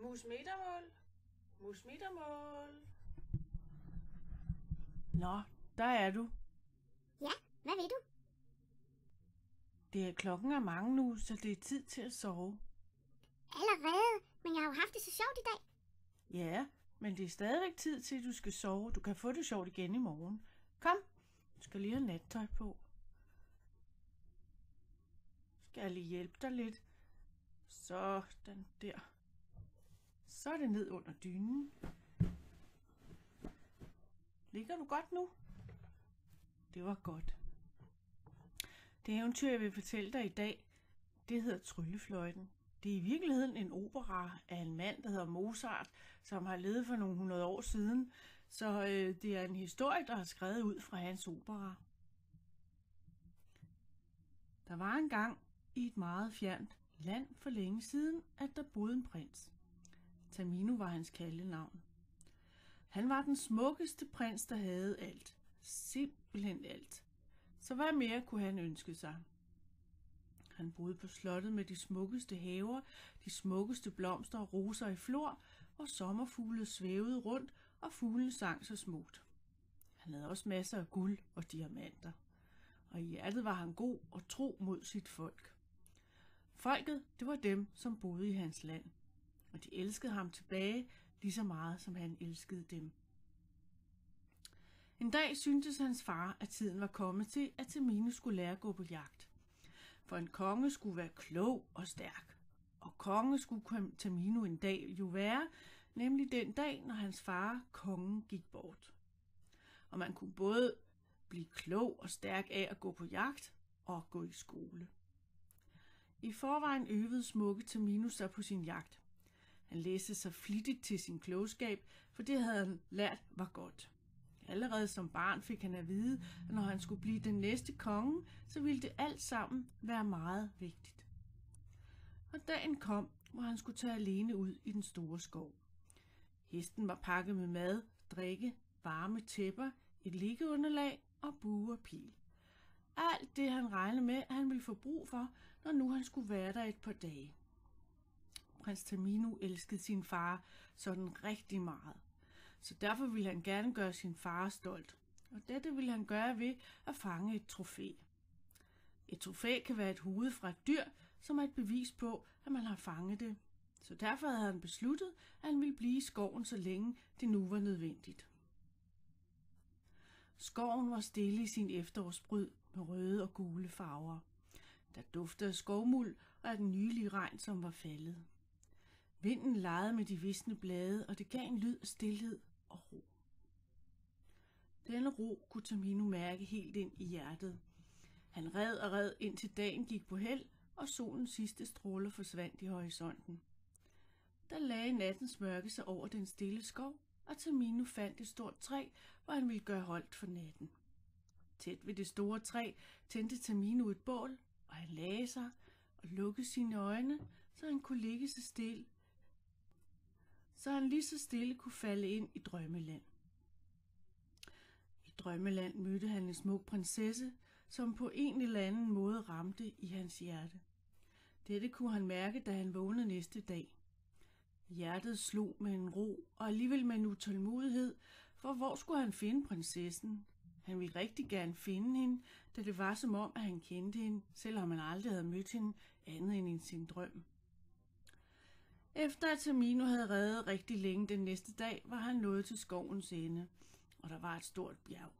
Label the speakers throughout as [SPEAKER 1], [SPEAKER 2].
[SPEAKER 1] Musmetermål. Musmetermål. Nå, der er du.
[SPEAKER 2] Ja, hvad vil du?
[SPEAKER 1] Klokken er mange nu, så det er tid til at sove.
[SPEAKER 2] Allerede, men jeg har jo haft det så sjovt i dag.
[SPEAKER 1] Ja, men det er stadigvæk tid til, at du skal sove. Du kan få det sjovt igen i morgen. Kom, du skal lige have nattøj på. Skal jeg lige hjælpe dig lidt? Sådan der. Så er det ned under dynen. Ligger du godt nu? Det var godt. Det eventyr, jeg vil fortælle dig i dag, det hedder Tryllefløjten. Det er i virkeligheden en opera af en mand, der hedder Mozart, som har levet for nogle 100 år siden. Så det er en historie, der er skrevet ud fra hans opera. Der var engang i et meget fjernt land for længe siden, at der boede en prins. Tamino var hans kaldenavn. Han var den smukkeste prins, der havde alt. Simpelthen alt. Så hvad mere kunne han ønske sig? Han boede på slottet med de smukkeste haver, de smukkeste blomster og roser i flor, hvor sommerfugle svævede rundt, og fuglene sang så smukt. Han havde også masser af guld og diamanter, og i hjertet var han god og tro mod sit folk. Folket, det var dem, som boede i hans land, og de elskede ham tilbage lige så meget, som han elskede dem. En dag syntes hans far, at tiden var kommet til, at Tamino skulle lære at gå på jagt. For en konge skulle være klog og stærk, og konge skulle Tamino en dag jo være, nemlig den dag, når hans far, kongen, gik bort. Og man kunne både blive klog og stærk af at gå på jagt og gå i skole. I forvejen øvede smukke Tamino sig på sin jagt. Han læste sig flittigt til sin klogskab, for det havde han lært var godt. Allerede som barn fik han at vide, at når han skulle blive den næste konge, så ville det alt sammen være meget vigtigt. Og dagen kom, hvor han skulle tage alene ud i den store skov. Hesten var pakket med mad, drikke, varme tæpper, et liggeunderlag og bue og pil. Alt det han regnede med, at han ville få brug for, når nu han skulle være der et par dage. Prins Tamino elskede sin far sådan rigtig meget. Så derfor ville han gerne gøre sin far stolt, og dette ville han gøre ved at fange et trofæ. Et trofæ kan være et hoved fra et dyr, som er et bevis på, at man har fanget det. Så derfor havde han besluttet, at han ville blive i skoven, så længe det nu var nødvendigt. Skoven var stille i sin efterårsbryd med røde og gule farver. Der duftede af skovmuld og af den nylige regn, som var faldet. Vinden legede med de visne blade, og det gav en lyd af stilhed og ro. Denne ro kunne Tamino mærke helt ind i hjertet. Han red og red, indtil dagen gik på held, og solens sidste stråler forsvandt i horisonten. Der lagde nattens mørke sig over den stille skov, og Tamino fandt et stort træ, hvor han ville gøre holdt for natten. Tæt ved det store træ tændte Tamino et bål, og han lagde sig og lukkede sine øjne, så han kunne ligge så stille, så han lige så stille kunne falde ind i drømmeland. I drømmeland mødte han en smuk prinsesse, som på en eller anden måde ramte i hans hjerte. Dette kunne han mærke, da han vågnede næste dag. Hjertet slog med en ro og alligevel med en utålmodighed, for hvor skulle han finde prinsessen? Han ville rigtig gerne finde hende, da det var som om, at han kendte hende, selvom han aldrig havde mødt hende andet end i sin drøm. Efter at Tamino havde reddet rigtig længe den næste dag, var han nået til skovens ende, og der var et stort bjerg.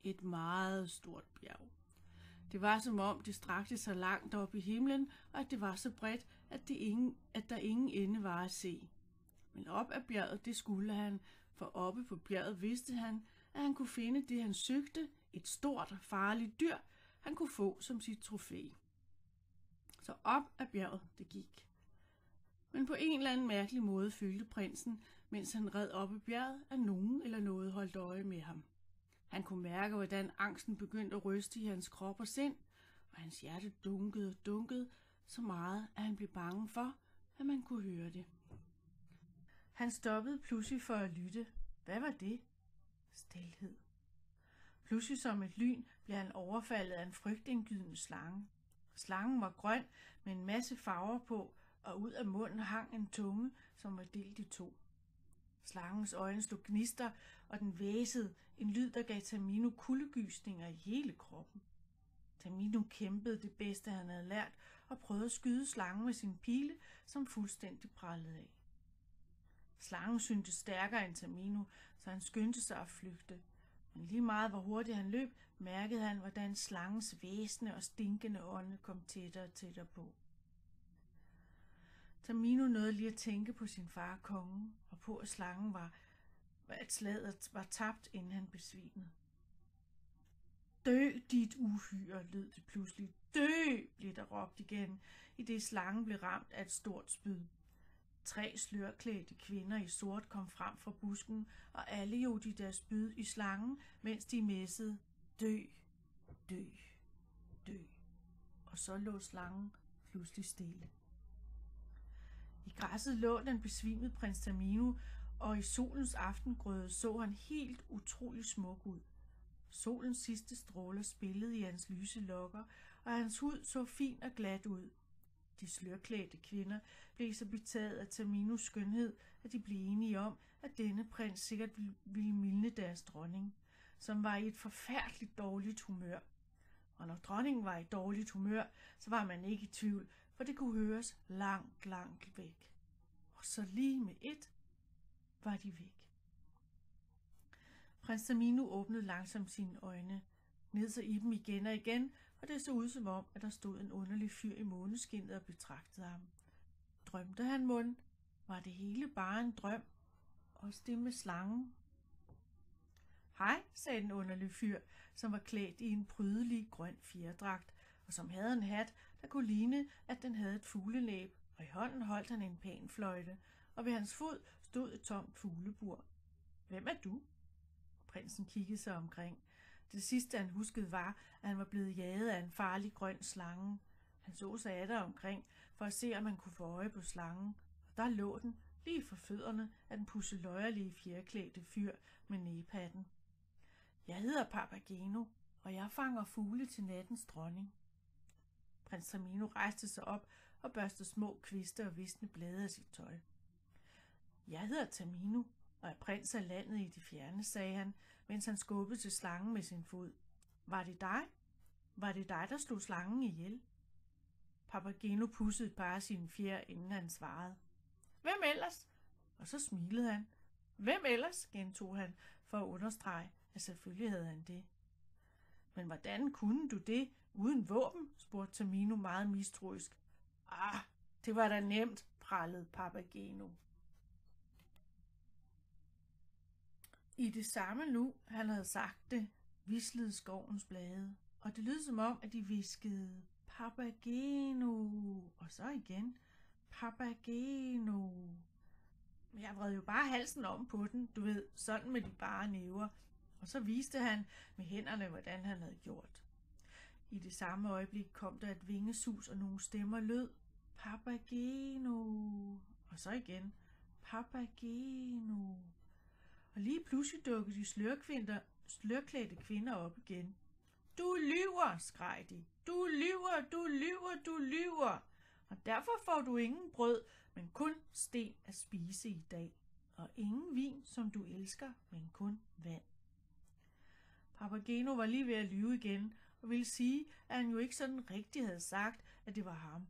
[SPEAKER 1] Et meget stort bjerg. Det var som om, det strakte sig langt op i himlen, og at det var så bredt, at der ingen ende var at se. Men op ad bjerget, det skulle han, for oppe på bjerget vidste han, at han kunne finde det, han søgte, et stort og farligt dyr, han kunne få som sit trofæ. Så op ad bjerget det gik. Men på en eller anden mærkelig måde følte prinsen, mens han red op ad bjerget, at nogen eller noget holdt øje med ham. Han kunne mærke, hvordan angsten begyndte at ryste i hans krop og sind, og hans hjerte dunkede og dunkede så meget, at han blev bange for, at man kunne høre det. Han stoppede pludselig for at lytte. Hvad var det? Stilhed. Pludselig som et lyn blev han overfaldet af en frygtindgydende slange. Slangen var grøn med en masse farver på, og ud af munden hang en tunge, som var delt i to. Slangens øjne slog gnister, og den hvæsede, en lyd, der gav Tamino kuldegysninger i hele kroppen. Tamino kæmpede det bedste, han havde lært, og prøvede at skyde slangen med sin pile, som fuldstændig prallede af. Slangen syntes stærkere end Tamino, så han skyndte sig at flygte. Men lige meget hvor hurtigt han løb, mærkede han, hvordan slangens væsende og stinkende ånde kom tættere og tættere på. Tamino nåede lige at tænke på sin far kongen, og på at at slaget var tabt, inden han besvimede. Dø, dit uhyre, lød det pludselig. Dø, blev der råbt igen, i det slangen blev ramt af et stort spyd. 3 slørklædte kvinder i sort kom frem fra busken, og alle jog de deres spyd i slangen, mens de messede, dø, dø, dø. Og så lå slangen pludselig stille. I græsset lå den besvimede prins Tamino, og i solens aftengrøde så han helt utrolig smuk ud. Solens sidste stråler spillede i hans lyse lokker, og hans hud så fin og glat ud. De slørklædte kvinder blev så betaget af Taminos skønhed, at de blev enige om, at denne prins sikkert ville mildne deres dronning, som var i et forfærdeligt dårligt humør. Og når dronningen var i dårligt humør, så var man ikke i tvivl, for det kunne høres langt, langt væk. Og så lige med et var de væk. Prins Tamino åbnede langsomt sine øjne, ned så i dem igen og igen, og det så ud som om, at der stod en underlig fyr i måneskinnet og betragtede ham. Drømte han mon? Var det hele bare en drøm? Også det med slangen? Hej, sagde den underlige fyr, som var klædt i en prydelig grøn fjerdragt, og som havde en hat, der kunne ligne, at den havde et fuglenæb, og i hånden holdt han en pæn fløjte, og ved hans fod stod et tomt fuglebur. Hvem er du? Prinsen kiggede sig omkring. Det sidste han huskede var, at han var blevet jaget af en farlig grøn slange. Han så sig atter omkring for at se, om han kunne få øje på slangen, og der lå den lige for fødderne af den pusseløjerlige fjerklædte fyr med næbhatten. Jeg hedder Papageno, og jeg fanger fugle til nattens dronning. Prins Tamino rejste sig op og børstede små kviste og visne blade af sit tøj. Jeg hedder Tamino, og er prins af landet i det fjerne, sagde han, mens han skubbede til slangen med sin fod. Var det dig? Var det dig, der slog slangen ihjel? Papageno pudsede et par af sine fjer, inden han svarede. Hvem ellers? Og så smilede han. Hvem ellers? Gentog han, for at understrege, at selvfølgelig havde han det. Men hvordan kunne du det uden våben? Spurgte Tamino meget mistroisk. Det var da nemt, prallede Papageno. I det samme nu, han havde sagt det, hvislede skovens blade, og det lød som om, at de hviskede Papageno, og så igen Papageno. Jeg vred jo bare halsen om på den, du ved, sådan med de bare næver, og så viste han med hænderne, hvordan han havde gjort. I det samme øjeblik kom der et vingesus, og nogle stemmer lød Papageno, og så igen Papageno. Og lige pludselig dukkede de slørklædte kvinder op igen. Du lyver, skreg de. Du lyver, du lyver, du lyver. Og derfor får du ingen brød, men kun sten at spise i dag. Og ingen vin, som du elsker, men kun vand. Papageno var lige ved at lyve igen, og ville sige, at han jo ikke sådan rigtig havde sagt, at det var ham.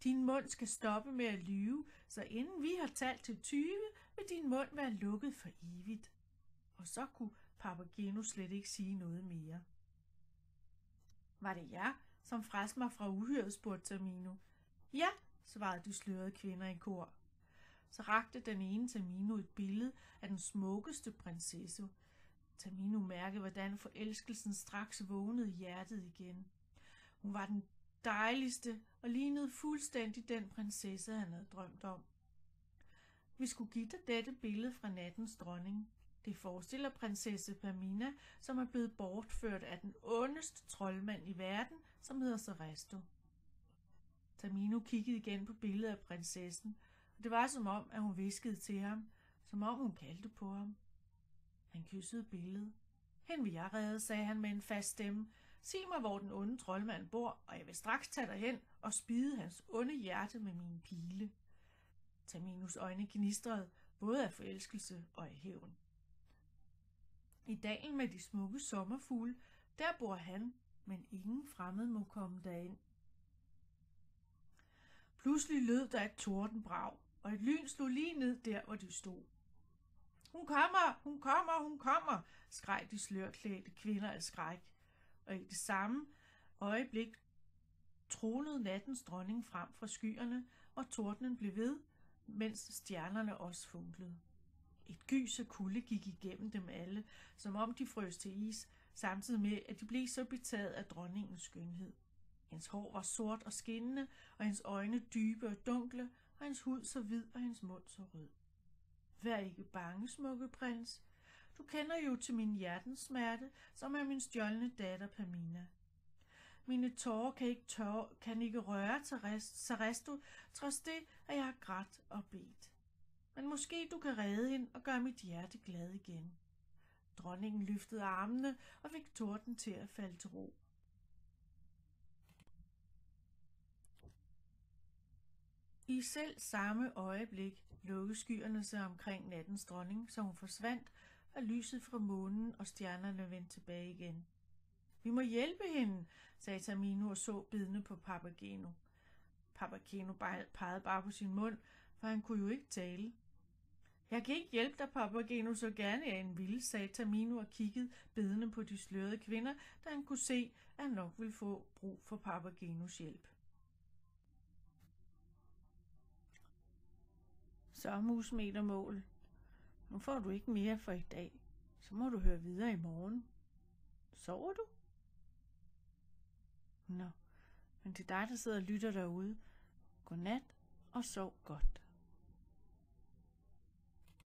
[SPEAKER 1] Din mund skal stoppe med at lyve, så inden vi har talt til 20, vil din mund være lukket for evigt. Og så kunne Papageno slet ikke sige noget mere. Var det jer, som frelste mig fra uhyret, spurgte Tamino. Ja, svarede de slørede kvinder i kor. Så rakte den ene Tamino et billede af den smukkeste prinsesse. Tamino mærkede, hvordan forelskelsen straks vågnede i hjertet igen. Hun var den dejligste og lignede fuldstændig den prinsesse, han havde drømt om. Vi skulle give dig dette billede fra nattens dronning. Det forestiller prinsesse Pamina, som er blevet bortført af den ondeste troldmand i verden, som hedder Seresto. Tamino kiggede igen på billedet af prinsessen, og det var som om, at hun hviskede til ham, som om hun kaldte på ham. Han kyssede billedet. Hen vil jeg redde, sagde han med en fast stemme, Sig mig, hvor den onde troldmand bor, og jeg vil straks tage dig hen og spide hans onde hjerte med mine pile. Taminus øjne gnistrede, både af forelskelse og af hævn. I dalen med de smukke sommerfugle, der bor han, men ingen fremmed må komme derind. Pludselig lød der et tordenbrag, og et lyn slog lige ned der, hvor de stod. Hun kommer, hun kommer, hun kommer, skreg de slørklædte kvinder af skræk, og i det samme øjeblik tronede nattens dronning frem fra skyerne, og tordenen blev ved, mens stjernerne også funklede. Et gys af kulde gik igennem dem alle, som om de frøs til is, samtidig med, at de blev så betaget af dronningens skønhed. Hendes hår var sort og skinnende, og hendes øjne dybe og dunkle, og hendes hud så hvid, og hendes mund så rød. Vær ikke bange, smukke prins. Du kender jo til min hjertens smerte, som er min stjålne datter Pamina. Mine tårer kan ikke røre Saresto, trods det, at jeg har grædt og bedt. Men måske du kan redde hende og gøre mit hjerte glad igen. Dronningen løftede armene og fik torden til at falde til ro. I selv samme øjeblik lukkede skyerne sig omkring nattens dronning, så hun forsvandt, og lyset fra månen og stjernerne vendte tilbage igen. Vi må hjælpe hende, sagde Tamino og så bedende på Papageno. Papageno pegede bare på sin mund, for han kunne jo ikke tale. Jeg kan ikke hjælpe dig, Papageno, så gerne jeg end ville, sagde Tamino og kiggede bedende på de slørede kvinder, da han kunne se, at han nok ville få brug for Papagenos hjælp. Så, musmetermål, nu får du ikke mere for i dag. Så må du høre videre i morgen. Sover du? Nå, men det er dig, der sidder og lytter derude. Godnat og sov godt.